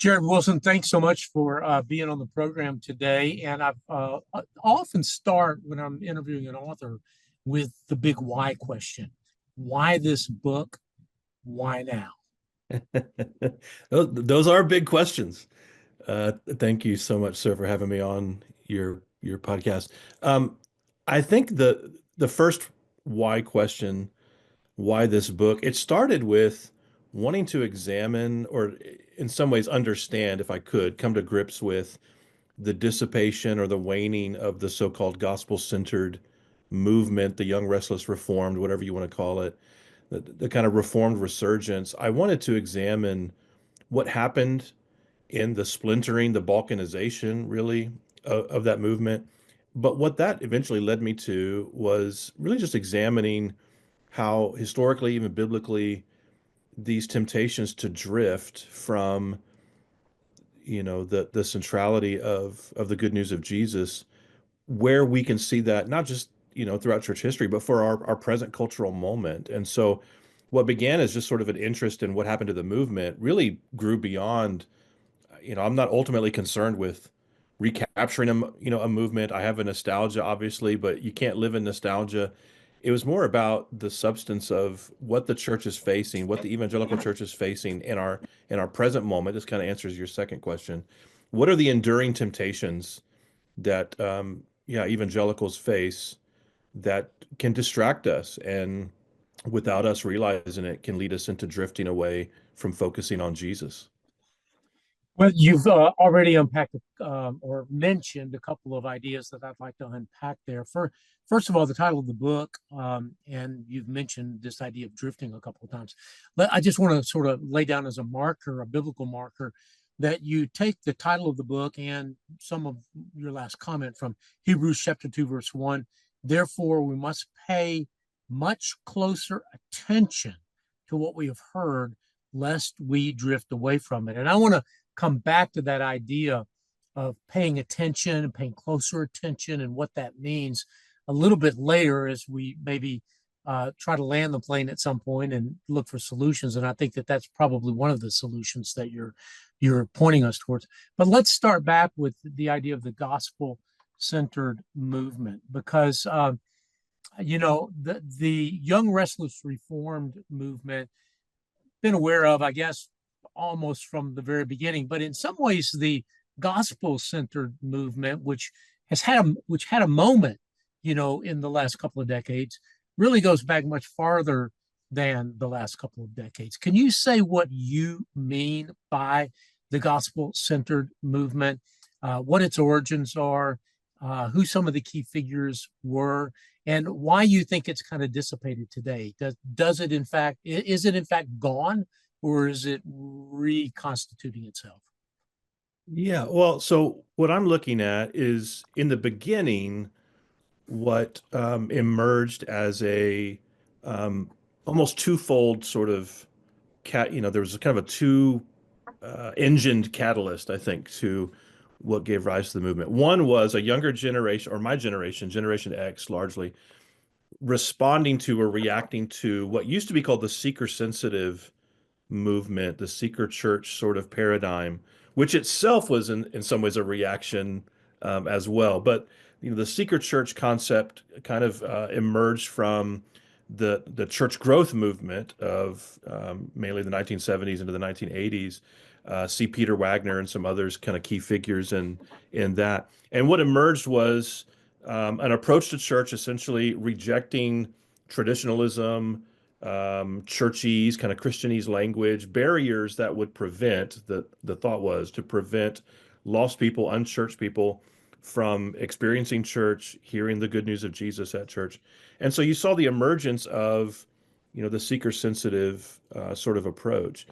Jared Wilson, thanks so much for being on the program today. And I often start when I'm interviewing an author with the big why question. Why this book? Why now? Those are big questions. Thank you so much, sir, for having me on your podcast. Um, I think the first why question, why this book, it started with wanting to examine or in some ways understand, if I could, come to grips with the dissipation or the waning of the so-called gospel-centered movement, the Young Restless Reformed, whatever you want to call it, the kind of reformed resurgence. I wanted to examine what happened in the splintering, the balkanization, really, of that movement. But what that eventually led me to was really just examining how historically, even biblically, these temptations to drift from, the centrality of the good news of Jesus, where we can see that not just, throughout church history, but for our present cultural moment. And so what began as just sort of an interest in what happened to the movement really grew beyond, I'm not ultimately concerned with recapturing a movement. I have a nostalgia, obviously, but you can't live in nostalgia. It was more about the substance of what the church is facing, what the evangelical church is facing in our present moment. This kind of answers your second question. What are the enduring temptations that evangelicals face that can distract us and without us realizing it can lead us into drifting away from focusing on Jesus? Well, you've already unpacked or mentioned a couple of ideas that I'd like to unpack there. First of all, the title of the book, and you've mentioned this idea of drifting a couple of times. I just want to sort of lay down as a marker, a biblical marker, that you take the title of the book and some of your last comment from Hebrews chapter 2, verse 1. Therefore, we must pay much closer attention to what we have heard, lest we drift away from it. And I want to come back to that idea of paying attention and paying closer attention and what that means a little bit later as we maybe try to land the plane at some point and look for solutions. And I think that that's probably one of the solutions that you're pointing us towards. But let's start back with the idea of the gospel centered movement, because the Young Restless Reformed movement, been aware of, I guess, almost from the very beginning. But in some ways, the gospel-centered movement, which had a moment, in the last couple of decades, really goes back much farther than the last couple of decades. Can you say what you mean by the gospel-centered movement, what its origins are, who some of the key figures were, and why you think it's kind of dissipated today? Does it in fact, is it in fact gone, or is it reconstituting itself? Yeah, well, so what I'm looking at is in the beginning, what emerged as a um, almost twofold sort of there was a kind of a two engined catalyst, I think, to what gave rise to the movement. One was a younger generation, or my generation, Generation X largely, responding to or reacting to what used to be called the seeker sensitive movement, the seeker church sort of paradigm, which itself was in some ways a reaction as well. But the seeker church concept kind of emerged from the church growth movement of mainly the 1970s into the 1980s. C. Peter Wagner and some others, kind of key figures in that. And what emerged was an approach to church essentially rejecting traditionalism, churchy's kind of Christianese language, barriers that would prevent the thought was to prevent lost people, unchurched people from experiencing church, hearing the good news of Jesus at church. And so you saw the emergence of, the seeker sensitive sort of approach.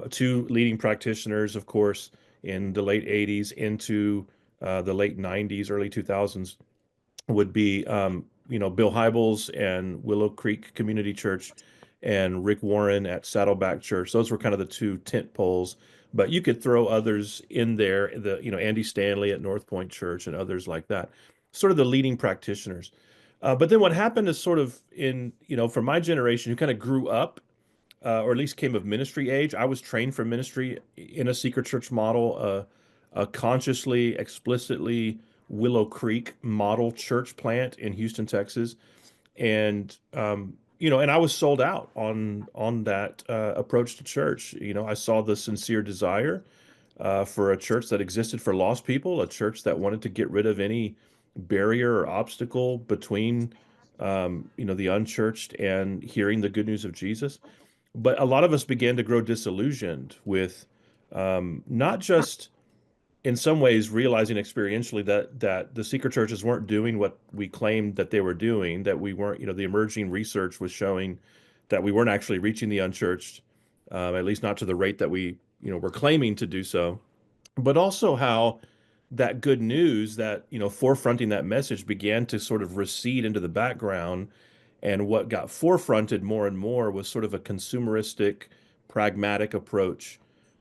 Two leading practitioners, of course, in the late 80s into the late 90s, early 2000s would be, Bill Hybels and Willow Creek Community Church and Rick Warren at Saddleback Church. Those were kind of the two tent poles, but you could throw others in there, Andy Stanley at North Point Church and others like that, sort of the leading practitioners. But then what happened is sort of in, from my generation who kind of grew up or at least came of ministry age. I was trained for ministry in a secret church model, a consciously, explicitly Willow Creek model church plant in Houston, Texas, and and I was sold out on that approach to church. I saw the sincere desire for a church that existed for lost people, a church that wanted to get rid of any barrier or obstacle between the unchurched and hearing the good news of Jesus. But a lot of us began to grow disillusioned with not just in some ways realizing experientially that the secret churches weren't doing what we claimed that they were doing, that we weren't, the emerging research was showing that we weren't actually reaching the unchurched, at least not to the rate that we, were claiming to do so, but also how that good news that, forefronting that message began to sort of recede into the background. And what got forefronted more and more was sort of a consumeristic, pragmatic approach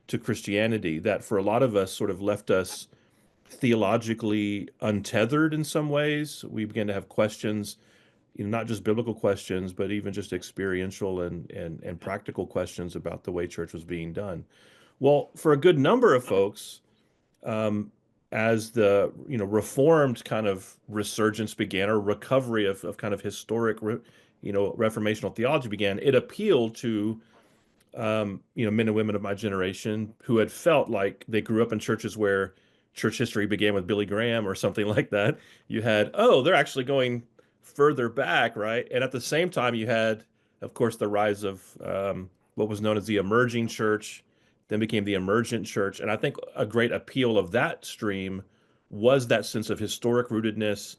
to Christianity that for a lot of us sort of left us theologically untethered in some ways. We began to have questions, not just biblical questions, but even just experiential and practical questions about the way church was being done. Well, for a good number of folks, um, as the reformed kind of resurgence began, or recovery of kind of historic reformational theology began, it appealed to men and women of my generation who had felt like they grew up in churches where church history began with Billy Graham or something like that. You had, oh, they're actually going further back, right? And at the same time, you had, of course, the rise of what was known as the emerging church, then became the emergent church. And I think a great appeal of that stream was that sense of historic rootedness,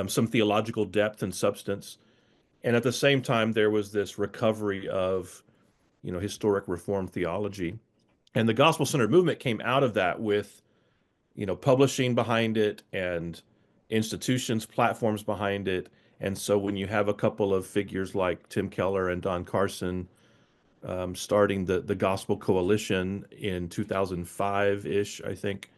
some theological depth and substance. And at the same time, there was this recovery of historic reform theology. And the gospel centered movement came out of that with, publishing behind it and institutions, platforms behind it. And so when you have a couple of figures like Tim Keller and Don Carson starting the Gospel Coalition in 2005-ish, I think,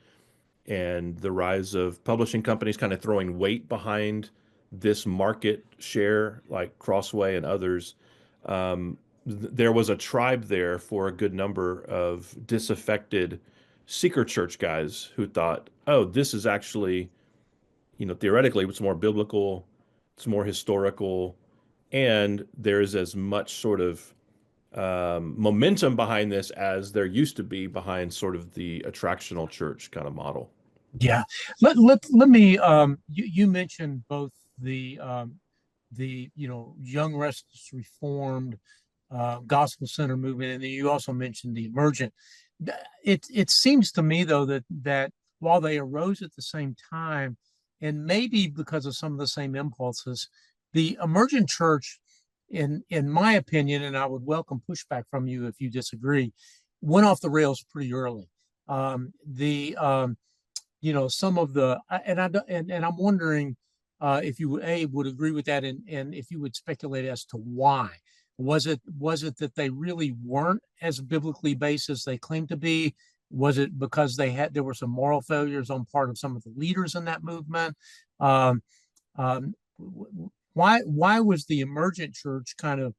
and the rise of publishing companies kind of throwing weight behind this market share, like Crossway and others, there was a tribe there for a good number of disaffected seeker church guys who thought, oh, this is actually, theoretically, it's more biblical, it's more historical, and there is as much sort of momentum behind this as there used to be behind sort of the attractional church kind of model. Yeah. Let me you mentioned both the young restless reformed gospel center movement, and then you also mentioned the emergent. It seems to me though that while they arose at the same time, and maybe because of some of the same impulses, the emergent church, in my opinion, and I would welcome pushback from you if you disagree, went off the rails pretty early. The some of the and I'm wondering if you would agree with that, and if you would speculate as to why. Was it that they really weren't as biblically based as they claimed to be? Was it because there were some moral failures on part of some of the leaders in that movement? Um, um, why was the emergent church kind of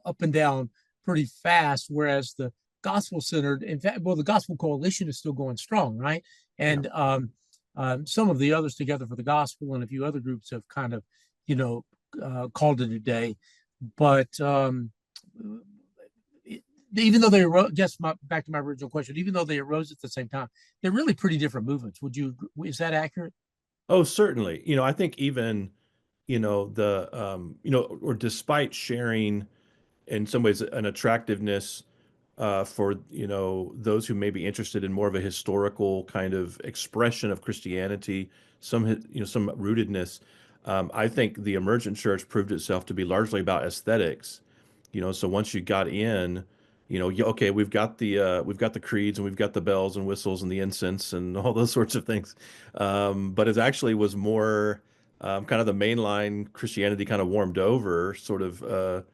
up and down pretty fast, whereas the gospel centered, in fact, well, the Gospel Coalition is still going strong, right? Yeah. And some of the others, Together for the Gospel, and a few other groups have kind of called it a day. But even though they arose, back to my original question, even though they arose at the same time, they're really pretty different movements. Is that accurate? Oh, certainly. I think even, or despite sharing in some ways an attractiveness for, those who may be interested in more of a historical kind of expression of Christianity, some rootedness. I think the emergent church proved itself to be largely about aesthetics. So once you got in, okay, we've got the creeds and we've got the bells and whistles and the incense and all those sorts of things. But it actually was more kind of the mainline Christianity kind of warmed over, sort of the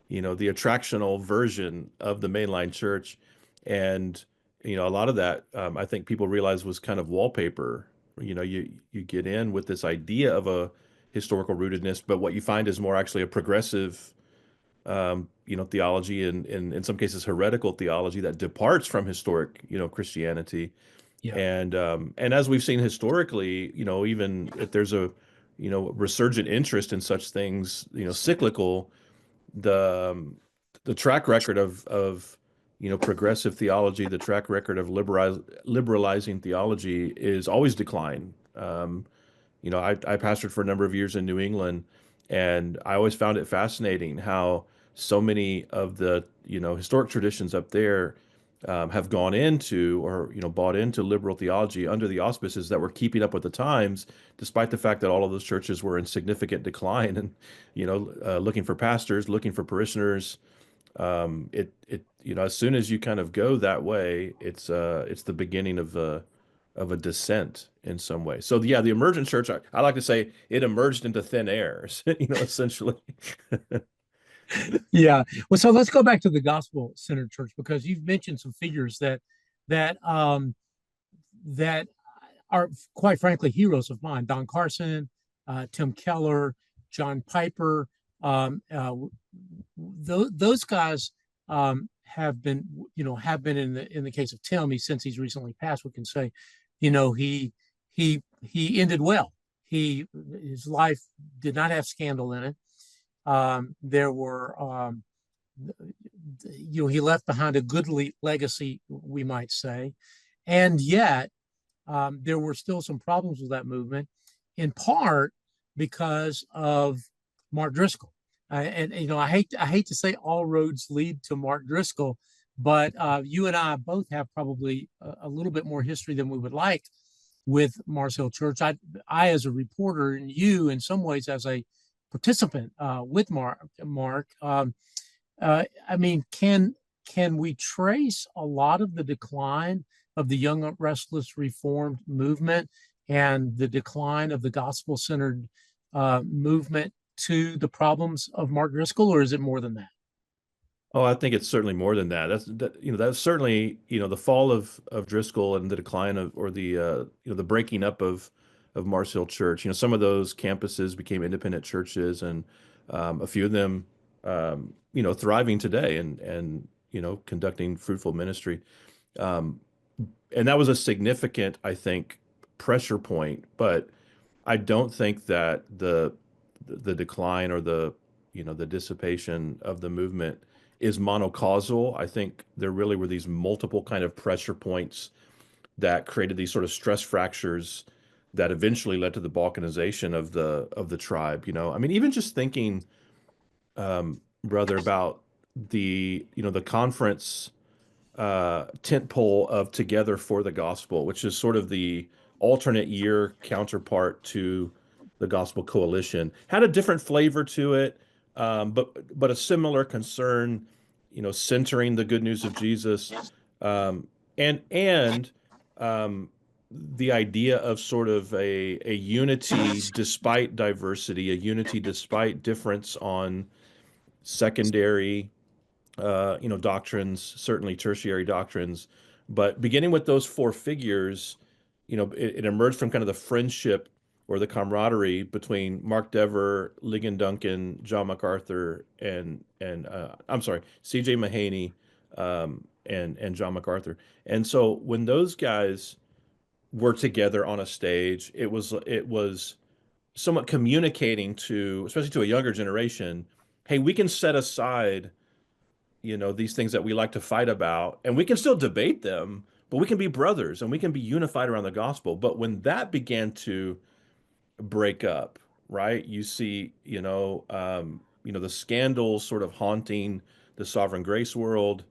attractional version of the mainline church. And a lot of that I think people realize was kind of wallpaper. You get in with this idea of a historical rootedness, but what you find is more actually a progressive theology and in some cases heretical theology that departs from historic, Christianity. Yeah. And as we've seen historically, even if there's a, resurgent interest in such things, cyclical, the um, the track record of progressive theology, the track record of liberalizing theology is always decline. I pastored for a number of years in New England, and I always found it fascinating how so many of the historic traditions up there have gone into or bought into liberal theology under the auspices that were keeping up with the times, despite the fact that all of those churches were in significant decline and looking for pastors, looking for parishioners. As soon as you kind of go that way, it's the beginning of a descent in some way. So yeah, the emergent church, I like to say it emerged into thin air, essentially. Yeah. Well, so let's go back to the gospel centered church because you've mentioned some figures that that are quite frankly heroes of mine. Don Carson, Tim Keller, John Piper. Those guys have been in the case of Tim. Since he's recently passed, we can say, he ended well. His life did not have scandal in it. There were he left behind a goodly legacy, we might say, and yet there were still some problems with that movement, in part because of Mark Driscoll. And I hate to say all roads lead to Mark Driscoll, but you and I both have probably a little bit more history than we would like with Marcel Church. I as a reporter, and you in some ways as a participant with Mark. I mean, can we trace a lot of the decline of the Young Restless Reformed movement and the decline of the gospel-centered movement to the problems of Mark Driscoll, or is it more than that? Oh, I think it's certainly more than that. That's certainly, the fall of Driscoll and the decline of or the the breaking up of Mars Hill Church. Some of those campuses became independent churches, and a few of them thriving today and conducting fruitful ministry. Um, and that was a significant, I think, pressure point, but I don't think that the decline or the dissipation of the movement is monocausal. I think there really were these multiple kind of pressure points that created these sort of stress fractures that eventually led to the balkanization of the tribe. I mean, even just thinking, brother, about the conference tent pole of Together for the Gospel, which is sort of the alternate year counterpart to the Gospel Coalition. Had a different flavor to it, but a similar concern, centering the good news of Jesus, and um, the idea of sort of a unity despite diversity, a unity despite difference on secondary doctrines, certainly tertiary doctrines. But beginning with those four figures, it emerged from kind of the friendship or the camaraderie between Mark Dever, Ligon Duncan, John MacArthur, and I'm sorry, C.J. Mahaney, and John MacArthur. And so when those guys were together on a stage, it was somewhat communicating to, especially to a younger generation, hey, we can set aside these things that we like to fight about, and we can still debate them, but we can be brothers and we can be unified around the gospel. But when that began to break up, right, you see, the scandals sort of haunting the sovereign grace world.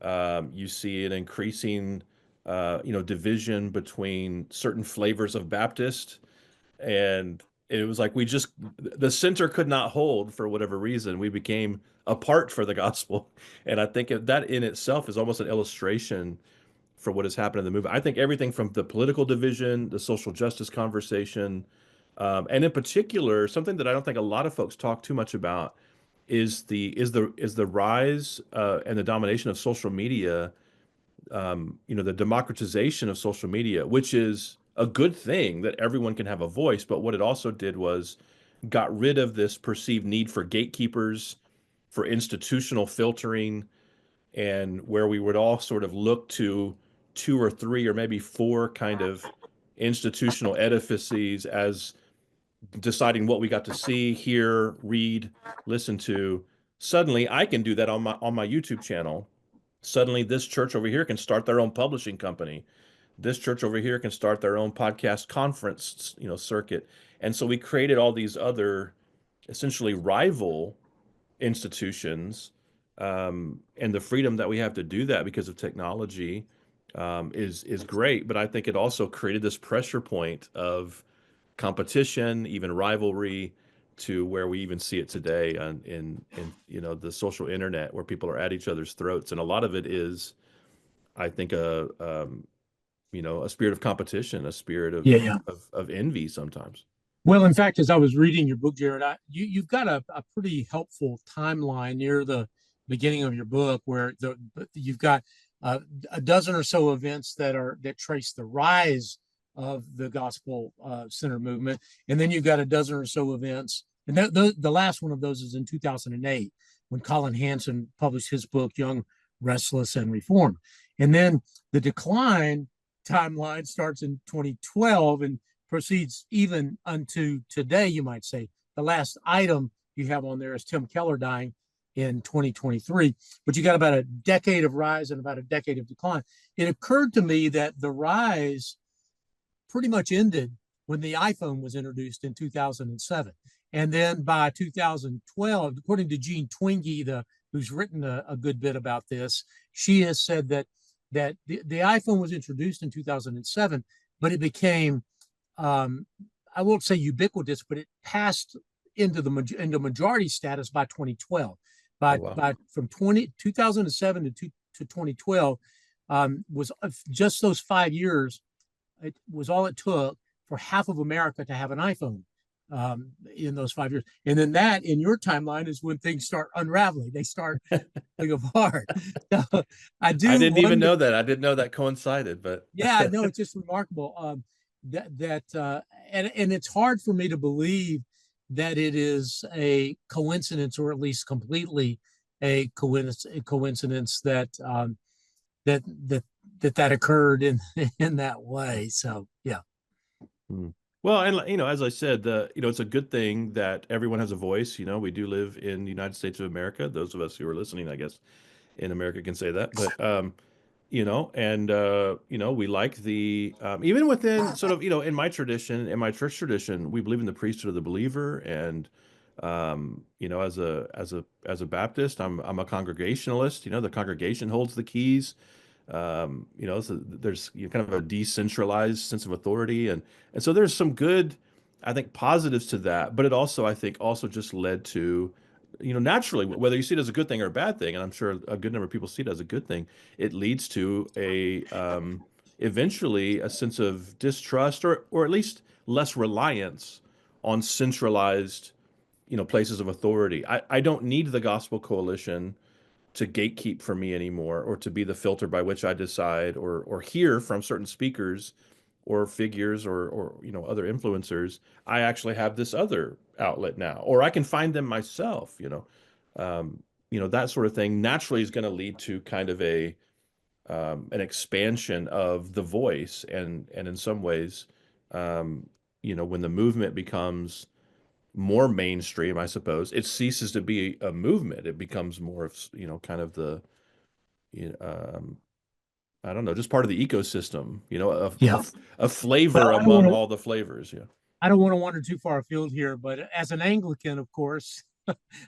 You see an increasing, division between certain flavors of Baptist, and it was like the center could not hold for whatever reason. We became apart for the gospel, and I think that in itself is almost an illustration for what has happened in the movement. I think everything from the political division, the social justice conversation, and in particular, something that I don't think a lot of folks talk too much about is the rise and the domination of social media, the democratization of social media, which is a good thing that everyone can have a voice. But what it also did was got rid of this perceived need for gatekeepers, for institutional filtering, and where we would all sort of look to two or three or maybe four kind of institutional edifices as deciding what we got to see, hear, read, listen to. Suddenly I can do that on my YouTube channel. Suddenly this church over here can start their own publishing company. This church over here can start their own podcast conference, circuit. And so we created all these other essentially rival institutions, and the freedom that we have to do that because of technology, is great. But I think it also created this pressure point of competition, even rivalry, to where we even see it today in the social internet, where people are at each other's throats, and a lot of it is, I think, a spirit of competition, a spirit of Yeah, yeah. of envy sometimes. Well, in fact, as I was reading your book, Jared, you've got a pretty helpful timeline near the beginning of your book where you've got a dozen or so events that trace the rise of the gospel center movement, and then you've got a dozen or so events, and the last one of those is in 2008 when Colin Hansen published his book Young, Restless, and Reformed, and then the decline timeline starts in 2012 and proceeds even unto today, you might say. The last item you have on there is Tim Keller dying in 2023, but you got about a decade of rise and about a decade of decline. It occurred to me that the rise pretty much ended when the iPhone was introduced in 2007. And then by 2012, according to Jean Twenge, who's written a good bit about this, she has said that the iPhone was introduced in 2007, but it became, I won't say ubiquitous, but it passed into majority status by 2012. Oh, wow. By from 2007 to 2012, was just those 5 years. It was all it took for half of America to have an iPhone in those 5 years. And then that in your timeline is when things start unraveling. They start falling apart. So I didn't even know that. I didn't know that coincided, but yeah, I know it's just remarkable. And it's hard for me to believe that it is a coincidence, or at least completely a coincidence that that occurred in that way. So yeah. Well, and as I said, it's a good thing that everyone has a voice. We do live in the United States of America. Those of us who are listening, I guess, in America can say that. But we like the even within sort of in my tradition, in my church tradition, we believe in the priesthood of the believer. And as a Baptist, I'm a Congregationalist. The congregation holds the keys. So there's kind of a decentralized sense of authority, and so there's some good, I think, positives to that. But it also, I think, also just led to, naturally, whether you see it as a good thing or a bad thing, and I'm sure a good number of people see it as a good thing, it leads to eventually a sense of distrust, or at least less reliance on centralized, places of authority. I don't need the Gospel Coalition to gatekeep for me anymore, or to be the filter by which I decide or hear from certain speakers or figures or other influencers. I actually have this other outlet now, or I can find them myself. That sort of thing naturally is going to lead to kind of an expansion of the voice, and in some ways, when the movement becomes more mainstream, I suppose, it ceases to be a movement. It becomes more of, kind of the, I don't know, just part of the ecosystem, Yeah. a flavor among all the flavors. Yeah. I don't want to wander too far afield here, but as an Anglican, of course,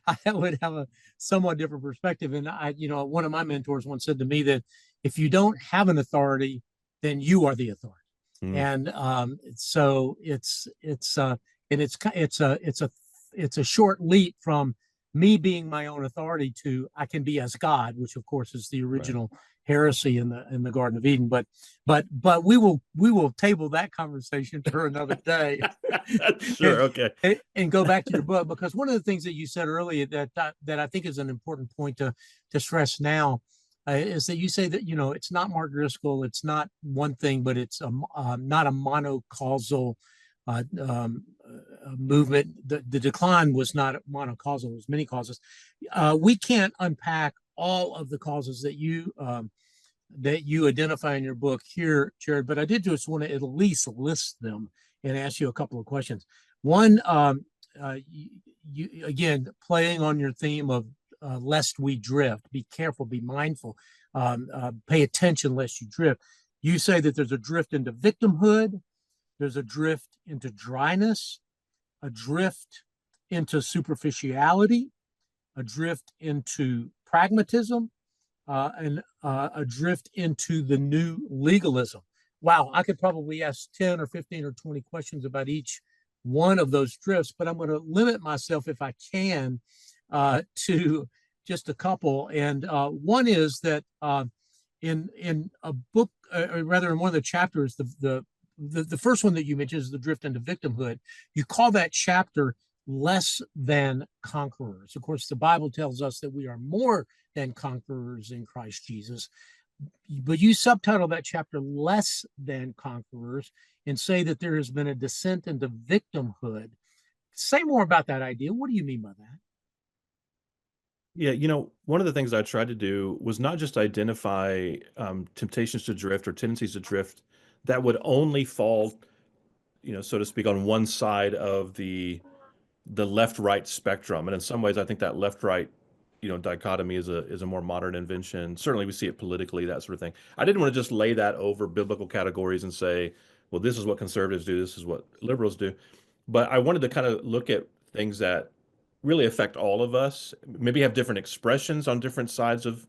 I would have a somewhat different perspective. And one of my mentors once said to me that if you don't have an authority, then you are the authority. And so it's a short leap from me being my own authority to I can be as God, which of course is the original heresy in the Garden of Eden. But we will table that conversation for another day. Sure. Okay. And go back to your book, because one of the things that you said earlier that I think is an important point to stress now is that you say that it's not Mark Driscoll, it's not one thing, but it's not a monocausal movement, the decline was not monocausal, it was many causes. We can't unpack all of the causes that you identify in your book here, Jared, but I did just want to at least list them and ask you a couple of questions. One, you again, playing on your theme of lest we drift, be careful, be mindful, pay attention lest you drift. You say that there's a drift into victimhood, there's a drift into dryness, a drift into superficiality, a drift into pragmatism, and a drift into the new legalism. Wow, I could probably ask 10 or 15 or 20 questions about each one of those drifts, but I'm going to limit myself, if I can, to just a couple. And one is that in a book, or rather in one of the chapters, the first one that you mentioned is the drift into victimhood. You call that chapter less than conquerors. Of course, the Bible tells us that we are more than conquerors in Christ Jesus. But you subtitle that chapter less than conquerors and say that there has been a descent into victimhood. Say more about that idea. What do you mean by that? Yeah, one of the things I tried to do was not just identify temptations to drift or tendencies to drift that would only fall, so to speak, on one side of the left-right spectrum. And in some ways, I think that left-right, dichotomy is a more modern invention. Certainly, we see it politically, that sort of thing. I didn't want to just lay that over biblical categories and say, well, this is what conservatives do, this is what liberals do. But I wanted to kind of look at things that really affect all of us, maybe have different expressions on different sides of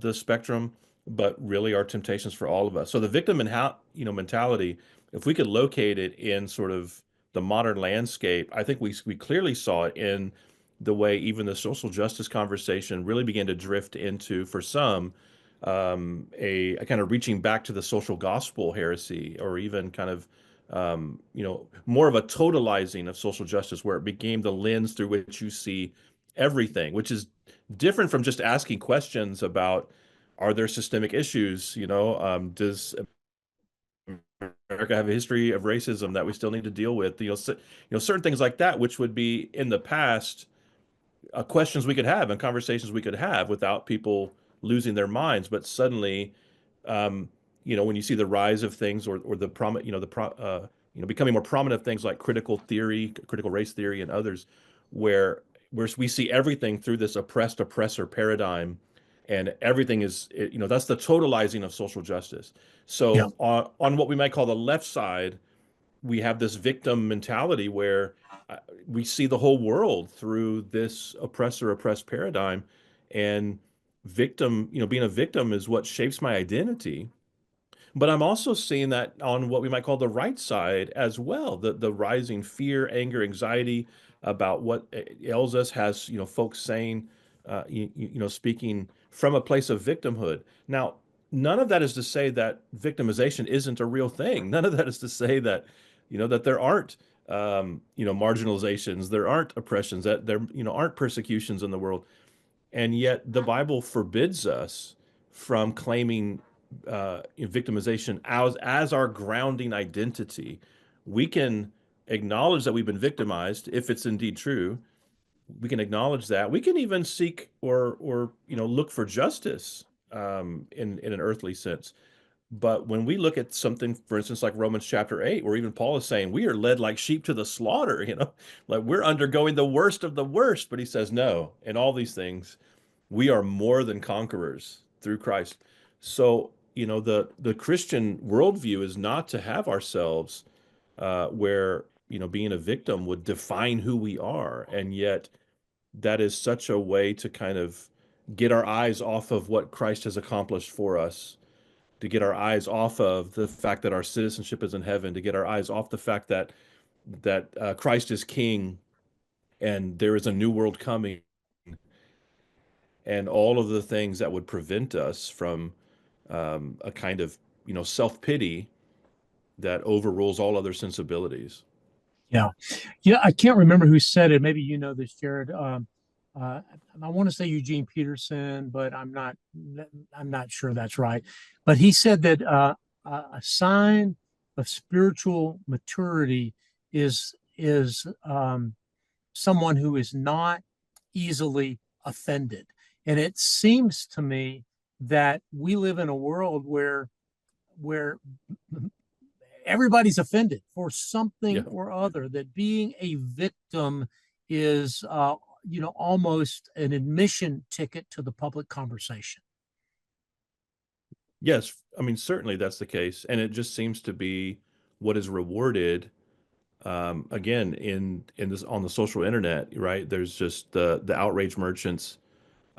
the spectrum, but really are temptations for all of us. So the victim and how, mentality, if we could locate it in sort of the modern landscape, I think we clearly saw it in the way even the social justice conversation really began to drift into, for some, a kind of reaching back to the social gospel heresy, or even kind of more of a totalizing of social justice, where it became the lens through which you see everything, which is different from just asking questions about, are there systemic issues? Does America have a history of racism that we still need to deal with? Certain things like that, which would be in the past questions we could have and conversations we could have without people losing their minds. But suddenly, when you see the rise of things, or the becoming more prominent things like critical theory, critical race theory, and others, where we see everything through this oppressed oppressor paradigm, and everything is, that's the totalizing of social justice. Yeah. So on what we might call the left side, we have this victim mentality where we see the whole world through this oppressor oppressed paradigm, and being a victim is what shapes my identity. But I'm also seeing that on what we might call the right side as well, the rising fear, anger, anxiety about what ails us, has, folks saying, speaking from a place of victimhood. Now, none of that is to say that victimization isn't a real thing. None of that is to say that, that there aren't, marginalizations, there aren't oppressions, that there, aren't persecutions in the world. And yet the Bible forbids us from claiming victimization as our grounding identity. We can acknowledge that we've been victimized if it's indeed true. We can acknowledge that. We can even seek or look for justice in an earthly sense. But when we look at something, for instance, like Romans chapter 8, where even Paul is saying we are led like sheep to the slaughter, like we're undergoing the worst of the worst. But he says, no, in all these things, we are more than conquerors through Christ. So, the Christian worldview is not to have ourselves where, being a victim would define who we are. And yet that is such a way to kind of get our eyes off of what Christ has accomplished for us, to get our eyes off of the fact that our citizenship is in heaven, to get our eyes off the fact that Christ is King and there is a new world coming, and all of the things that would prevent us from a kind of self-pity that overrules all other sensibilities. Yeah. Yeah. I can't remember who said it. Maybe you know this, Jared. Uh, I want to say Eugene Peterson, but I'm not sure that's right. But he said that a sign of spiritual maturity is is someone who is not easily offended. And it seems to me that we live in a world where everybody's offended for something Yeah. or other, that being a victim is almost an admission ticket to the public conversation. Yes, I mean, certainly that's the case. And it just seems to be what is rewarded again in this on the social internet, right? There's just the outrage merchants.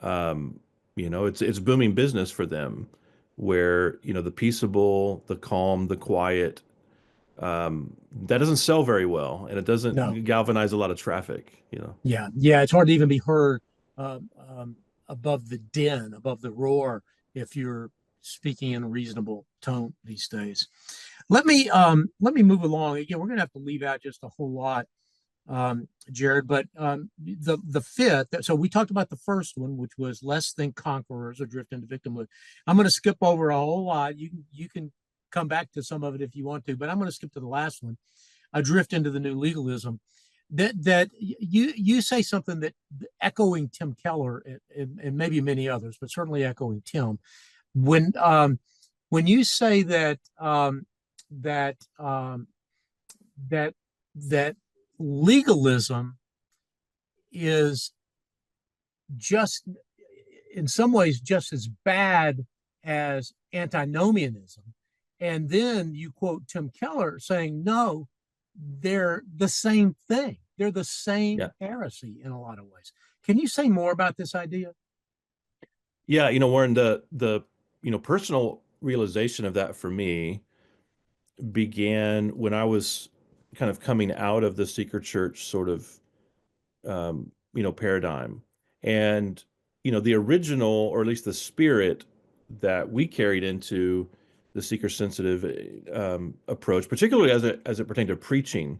Um, it's booming business for them, where the peaceable, the calm, the quiet, that doesn't sell very well, and it No. doesn't galvanize a lot of traffic. Yeah, yeah, it's hard to even be heard above the din, above the roar, if you're speaking in a reasonable tone these days. Let me move along. Again, we're gonna have to leave out just a whole lot, Jared. But the fifth. So we talked about the first one, which was less than conquerors or drift into victimhood. I'm going to skip over a whole lot. You can come back to some of it if you want to, but I'm going to skip to the last one. I drift into the new legalism. That you say something that echoing Tim Keller and maybe many others, but certainly echoing Tim, when you say that that that legalism is just in some ways just as bad as antinomianism, and then you quote Tim Keller saying no, they're the same thing. They're the same Yeah. heresy in a lot of ways. Can you say more about this idea? Yeah, Warren, the personal realization of that for me began when I was kind of coming out of the secret church sort of paradigm. And the original, or at least the spirit that we carried into the seeker sensitive approach, particularly as it pertained to preaching,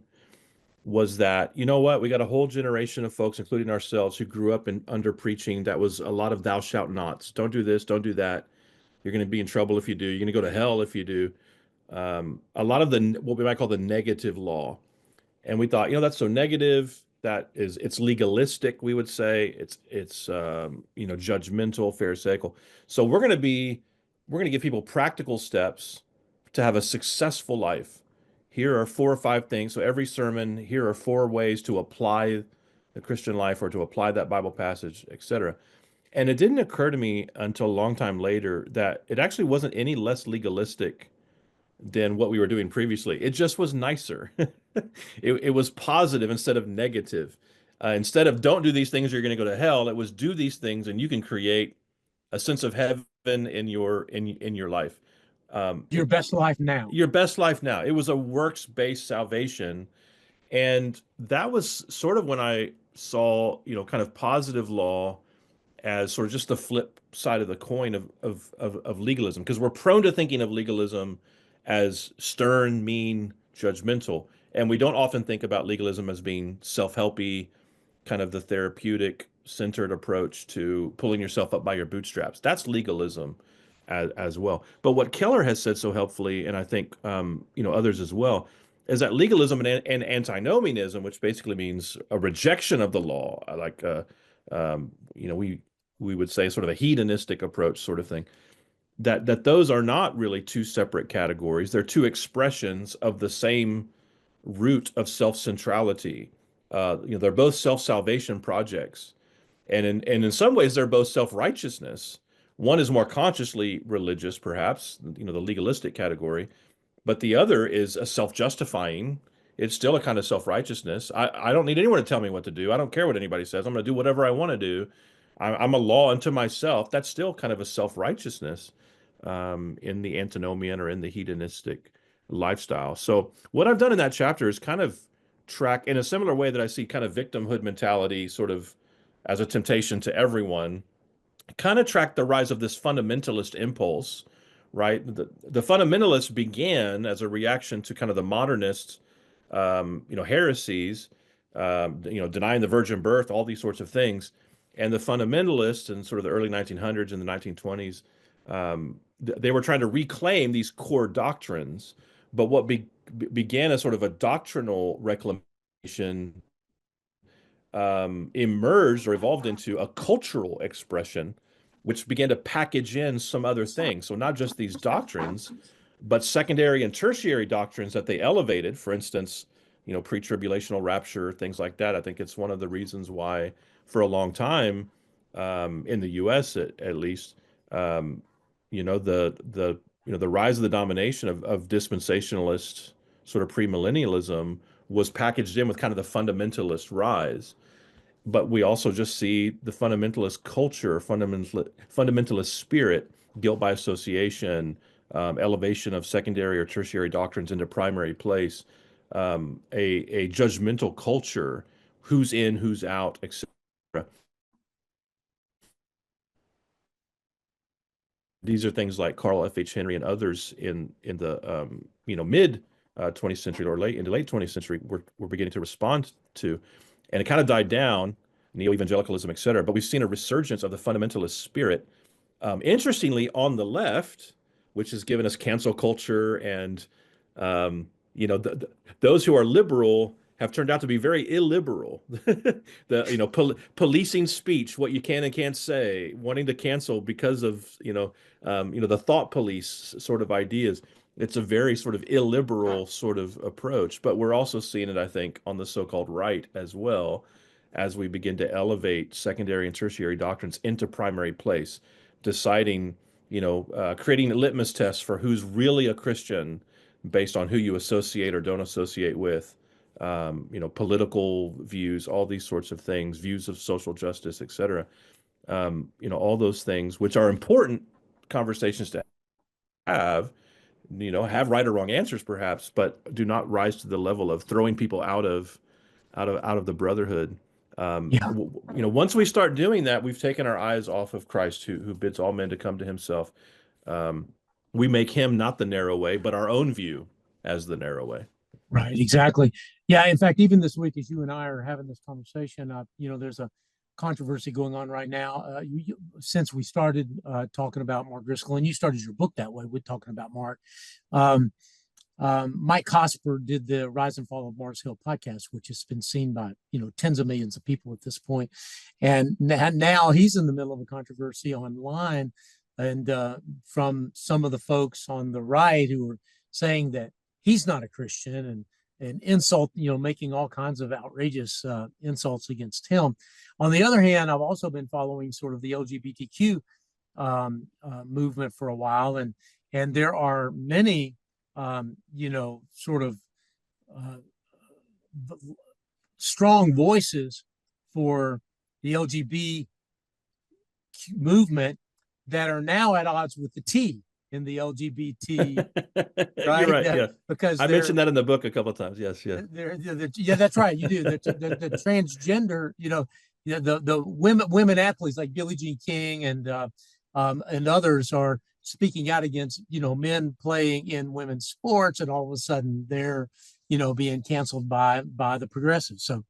was that, what, we got a whole generation of folks, including ourselves, who grew up under preaching that was a lot of thou shalt nots. Don't do this, don't do that. You're going to be in trouble if you do. You're going to go to hell if you do. A lot of what we might call the negative law. And we thought, that's so negative. It's legalistic, we would say. It's judgmental, pharisaical. So we're going to give people practical steps to have a successful life. Here are 4 or 5 things. So every sermon, here are 4 ways to apply the Christian life or to apply that Bible passage, etc. And it didn't occur to me until a long time later that it actually wasn't any less legalistic than what we were doing previously. It just was nicer. It was positive instead of negative. Instead of don't do these things, you're going to go to hell. It was do these things, and you can create a sense of heaven in your life. Your best life now. Your best life now. It was a works-based salvation, and that was sort of when I saw, kind of positive law as sort of just the flip side of the coin of legalism, because we're prone to thinking of legalism as stern, mean, judgmental, and we don't often think about legalism as being self-helpy, kind of the therapeutic centered approach to pulling yourself up by your bootstraps. That's legalism as well. But what Keller has said so helpfully, and I think others as well, is that legalism and antinomianism, which basically means a rejection of the law, like we would say sort of a hedonistic approach sort of thing, that those are not really 2 separate categories. They're 2 expressions of the same root of self-centrality. They're both self-salvation projects. And in some ways, they're both self-righteousness. One is more consciously religious, perhaps, the legalistic category, but the other is a self-justifying. It's still a kind of self-righteousness. I don't need anyone to tell me what to do. I don't care what anybody says. I'm going to do whatever I want to do. I'm a law unto myself. That's still kind of a self-righteousness in the antinomian or in the hedonistic lifestyle. So what I've done in that chapter is kind of track in a similar way that I see kind of victimhood mentality sort of as a temptation to everyone, kind of track the rise of this fundamentalist impulse, right? The fundamentalists began as a reaction to kind of the modernist, heresies, denying the virgin birth, all these sorts of things. And the fundamentalists in sort of the early 1900s and the 1920s, they were trying to reclaim these core doctrines. But what began as sort of a doctrinal reclamation emerged or evolved into a cultural expression, which began to package in some other things. So not just these doctrines, but secondary and tertiary doctrines that they elevated. For instance, pre-tribulational rapture, things like that. I think it's one of the reasons why, for a long time, in the U.S. At least, um, the rise of the domination of dispensationalist sort of premillennialism was packaged in with kind of the fundamentalist rise. But we also just see the fundamentalist culture, fundamentalist spirit, guilt by association, elevation of secondary or tertiary doctrines into primary place, a judgmental culture, who's in, who's out, etc. These are things like Carl F. H. Henry and others in the mid 20th century or late 20th century we're beginning to respond to, and it kind of died down, neo-evangelicalism, et cetera. But we've seen a resurgence of the fundamentalist spirit. Interestingly, on the left, which has given us cancel culture, and um, those who are liberal have turned out to be very illiberal. Policing speech, what you can and can't say, wanting to cancel because of the thought police sort of ideas. It's a very sort of illiberal sort of approach, but we're also seeing it, I think, on the so-called right as well, as we begin to elevate secondary and tertiary doctrines into primary place, deciding, creating a litmus test for who's really a Christian based on who you associate or don't associate with, political views, all these sorts of things, views of social justice, et cetera. All those things, which are important conversations to have, have right or wrong answers perhaps, but do not rise to the level of throwing people out of the brotherhood. Yeah. Once we start doing that, we've taken our eyes off of Christ, who bids all men to come to himself. Um, we make him not the narrow way, but our own view as the narrow way. Right, exactly. Yeah, in fact, even this week, as you and I are having this conversation, there's a controversy going on right now. Since we started talking about Mark Driscoll, and you started your book that way, we're talking about Mark. Um, Mike Cosper did the Rise and Fall of Mars Hill podcast, which has been seen by tens of millions of people at this point, and now he's in the middle of a controversy online, and from some of the folks on the right who are saying that he's not a Christian, and insult, making all kinds of outrageous insults against him. On the other hand, I've also been following sort of the LGBTQ movement for a while, and there are many sort of uh, strong voices for the LGBT movement that are now at odds with the T in the LGBT, right? You're right. Yeah, because I mentioned that in the book a couple of times. Yes, yeah. Yeah, that's right. You do the transgender, the women athletes like Billie Jean King and others are speaking out against men playing in women's sports, and all of a sudden they're being canceled by the progressives. So,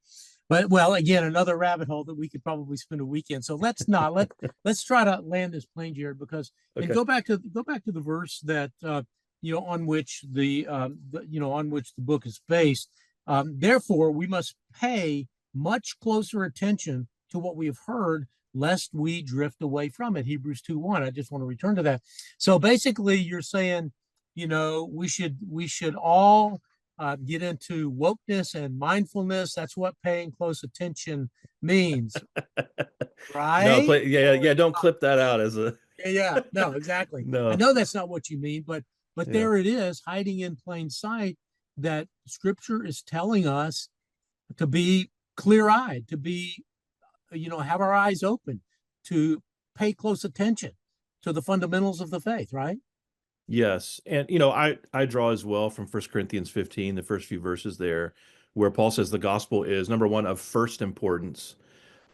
but well, again, another rabbit hole that we could probably spend a weekend. So let's try to land this plane, Jared, because and Okay. go back to the verse that on which on which the book is based. Therefore, we must pay much closer attention to what we have heard, lest we drift away from it. Hebrews 2:1. I just want to return to that. So basically, you're saying, we should all get into wokeness and mindfulness. That's what paying close attention means, No, right? yeah, yeah. Don't clip that out as a Yeah, no, exactly. I no. know that's not what you mean, but Yeah. there it is, hiding in plain sight, that Scripture is telling us to be clear-eyed, to be, have our eyes open, to pay close attention to the fundamentals of the faith, right? Yes. And I draw as well from 1 Corinthians 15, the first few verses there, where Paul says the gospel is number one of first importance,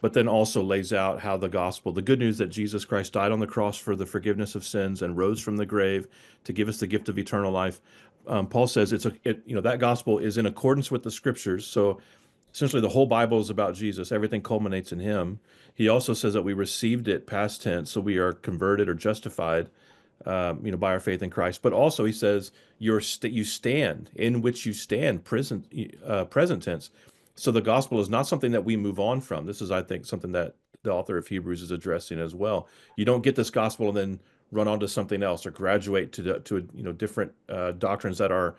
but then also lays out how the gospel, the good news that Jesus Christ died on the cross for the forgiveness of sins and rose from the grave to give us the gift of eternal life. Paul says that gospel is in accordance with the scriptures. So essentially, the whole Bible is about Jesus. Everything culminates in him. He also says that we received it past tense, so we are converted or justified, by our faith in Christ. But also, he says you stand in which you stand, present tense. So the gospel is not something that we move on from. This is, I think, something that the author of Hebrews is addressing as well. You don't get this gospel and then run on to something else or graduate to different doctrines that are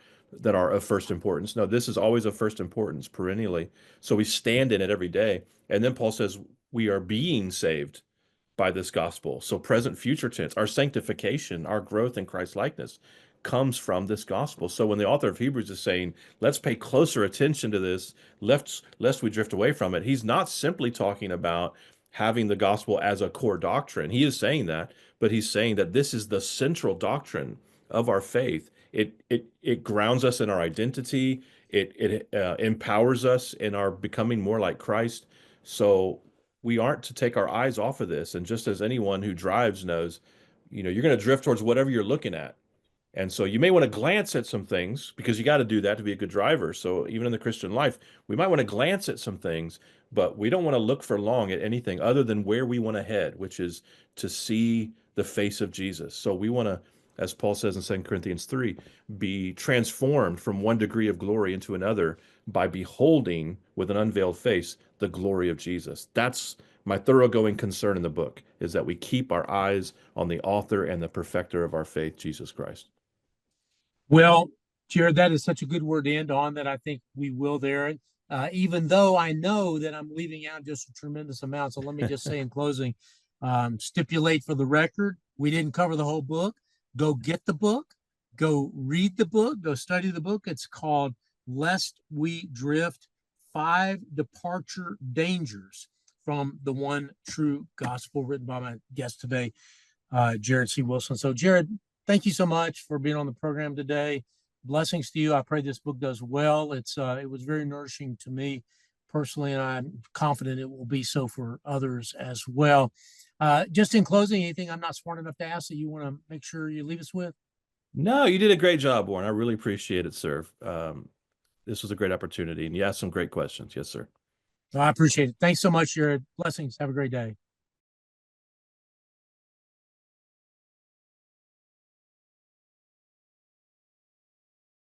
of first importance. No, this is always of first importance perennially. So we stand in it every day. And then Paul says we are being saved by this gospel. So present, future tense, our sanctification, our growth in Christ likeness comes from this gospel. So when the author of Hebrews is saying, let's pay closer attention to this, lest we drift away from it, he's not simply talking about having the gospel as a core doctrine. He is saying that, but he's saying that this is the central doctrine of our faith. It grounds us in our identity. It empowers us in our becoming more like Christ. So we aren't to take our eyes off of this. And just as anyone who drives knows, you're going to drift towards whatever you're looking at. And so you may want to glance at some things because you got to do that to be a good driver. So even in the Christian life, we might want to glance at some things, but we don't want to look for long at anything other than where we want to head, which is to see the face of Jesus. So we want to, as Paul says in 2 Corinthians 3, be transformed from one degree of glory into another by beholding with an unveiled face the glory of Jesus. That's my thoroughgoing concern in the book, is that we keep our eyes on the author and the perfecter of our faith, Jesus Christ. Well, Jared, that is such a good word to end on that I think we will there. And even though I know that I'm leaving out just a tremendous amount, so let me just say in closing, stipulate for the record, we didn't cover the whole book. Go get the book, go read the book, go study the book. It's called Lest We Drift: 5 Departure Dangers from the One True Gospel, written by my guest today, Jared C. Wilson. So, Jared, thank you so much for being on the program today. Blessings to you. I pray this book does well. It was very nourishing to me personally, and I'm confident it will be so for others as well. Just in closing, anything I'm not smart enough to ask that you want to make sure you leave us with? No, you did a great job, Warren. I really appreciate it, sir. This was a great opportunity, and you asked some great questions. Yes, sir. I appreciate it. Thanks so much, Jared. Blessings. Have a great day.